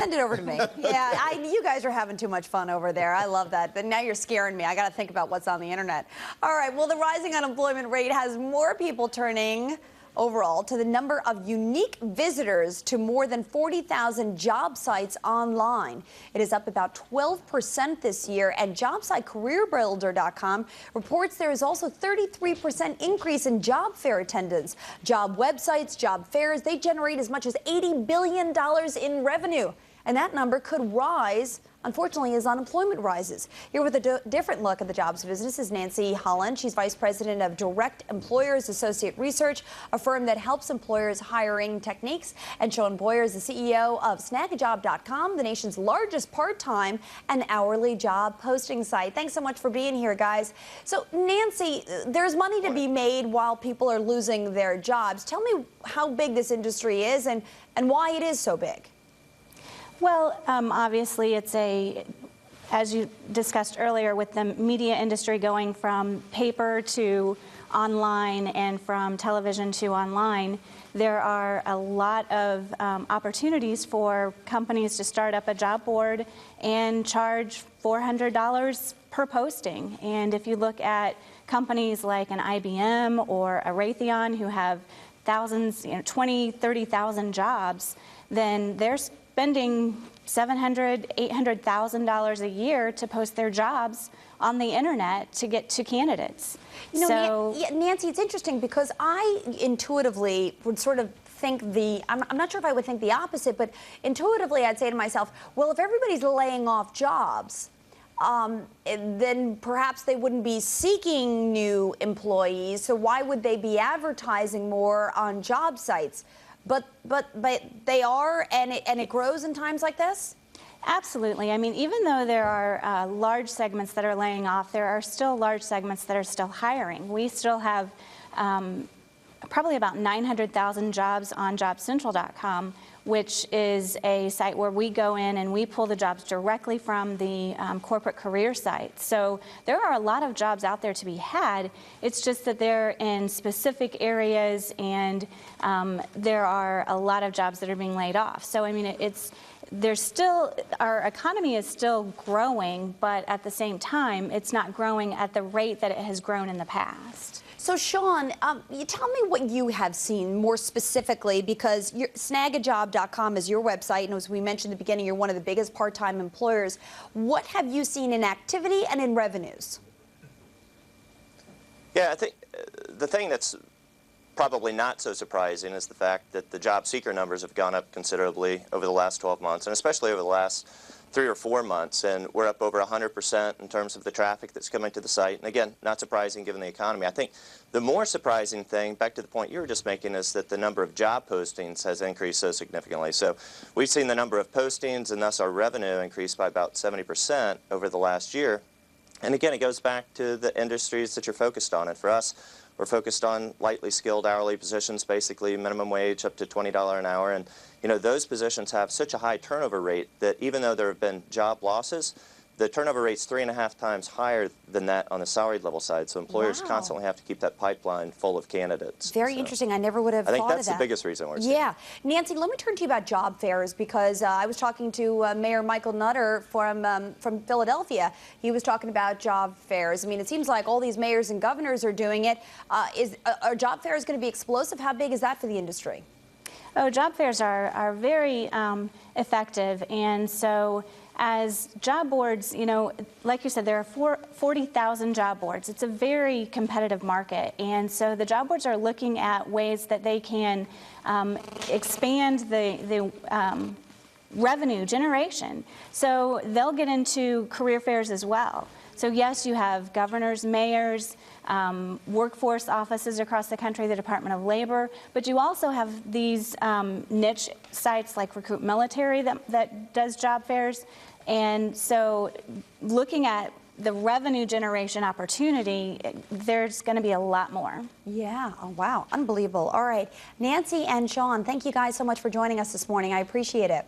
Send it over to me. Yeah, you guys are having too much fun over there. I love that. But now you're scaring me. I got to think about what's on the internet. All right, well, the rising unemployment rate has more people turning overall to the number of unique visitors to more than 40,000 job sites online. It is up about 12% this year, and job site CareerBuilder.com reports there is also 33% increase in job fair attendance. Job websites, job fairs, they generate as much as $80 billion in revenue. And that number could rise, unfortunately, as unemployment rises. Here with a different look at the jobs business is Nancy Holland. She's vice president of DirectEmployers Associate Research, a firm that helps employers hiring techniques. And Sean Boyer is the CEO of Snagajob.com, the nation's largest part-time and hourly job posting site. Thanks so much for being here, guys. So, Nancy, there's money to be made while people are losing their jobs. Tell me how big this industry is and why it is so big. Well, obviously it's as you discussed earlier, with the media industry going from paper to online and from television to online, there are a lot of opportunities for companies to start up a job board and charge $400 per posting. And if you look at companies like an IBM or a Raytheon who have thousands, 20, 30,000 jobs, then they're spending $700,000, $800,000 a year to post their jobs on the internet to get to candidates. You know, Nancy, it's interesting because I intuitively would sort of think I'm not sure if I would think the opposite, but intuitively I'd say to myself, well, if everybody's laying off jobs, then perhaps they wouldn't be seeking new employees, so why would they be advertising more on job sites? But they are, and it grows in times like this? Absolutely. I mean, even though there are large segments that are laying off, there are still large segments that are still hiring. We still have probably about 900,000 jobs on JobCentral.com, which is a site where we go in and we pull the jobs directly from the corporate career site. So there are a lot of jobs out there to be had. It's just that they're in specific areas, and there are a lot of jobs that are being laid off. So I mean, there's still, our economy is still growing, but at the same time, it's not growing at the rate that it has grown in the past. So, Sean, you tell me what you have seen more specifically, because Snagajob.com is your website, and as we mentioned at the beginning, you're one of the biggest part-time employers. What have you seen in activity and in revenues? Yeah, I think the thing that's probably not so surprising is the fact that the job seeker numbers have gone up considerably over the last 12 months, and especially over the last 3 or 4 months, and we're up over 100% in terms of the traffic that's coming to the site. And again, not surprising given the economy. I think the more surprising thing, back to the point you were just making, is that the number of job postings has increased so significantly. So we've seen the number of postings and thus our revenue increase by about 70% over the last year. And again, it goes back to the industries that you're focused on. And for us, we're focused on lightly skilled hourly positions, basically minimum wage up to $20 an hour. And you know, those positions have such a high turnover rate that even though there have been job losses, the turnover rate's 3.5 times higher than that on the salaried level side. So employers constantly have to keep that pipeline full of candidates. Very interesting. I never would have thought of that. I think that's the biggest reason we're seeing. Yeah. Nancy, let me turn to you about job fairs, because I was talking to Mayor Michael Nutter from Philadelphia. He was talking about job fairs. I mean, it seems like all these mayors and governors are doing it. Are job fairs going to be explosive? How big is that for the industry? Oh, job fairs are very effective, and so as job boards, you know, like you said, there are 40,000 job boards. It's a very competitive market, and so the job boards are looking at ways that they can expand the revenue generation. So they'll get into career fairs as well. So yes, you have governors, mayors, workforce offices across the country, the Department of Labor, but you also have these niche sites like Recruit Military that does job fairs. And so looking at the revenue generation opportunity, there's going to be a lot more. Yeah. Oh, wow. Unbelievable. All right. Nancy and Sean, thank you guys so much for joining us this morning. I appreciate it.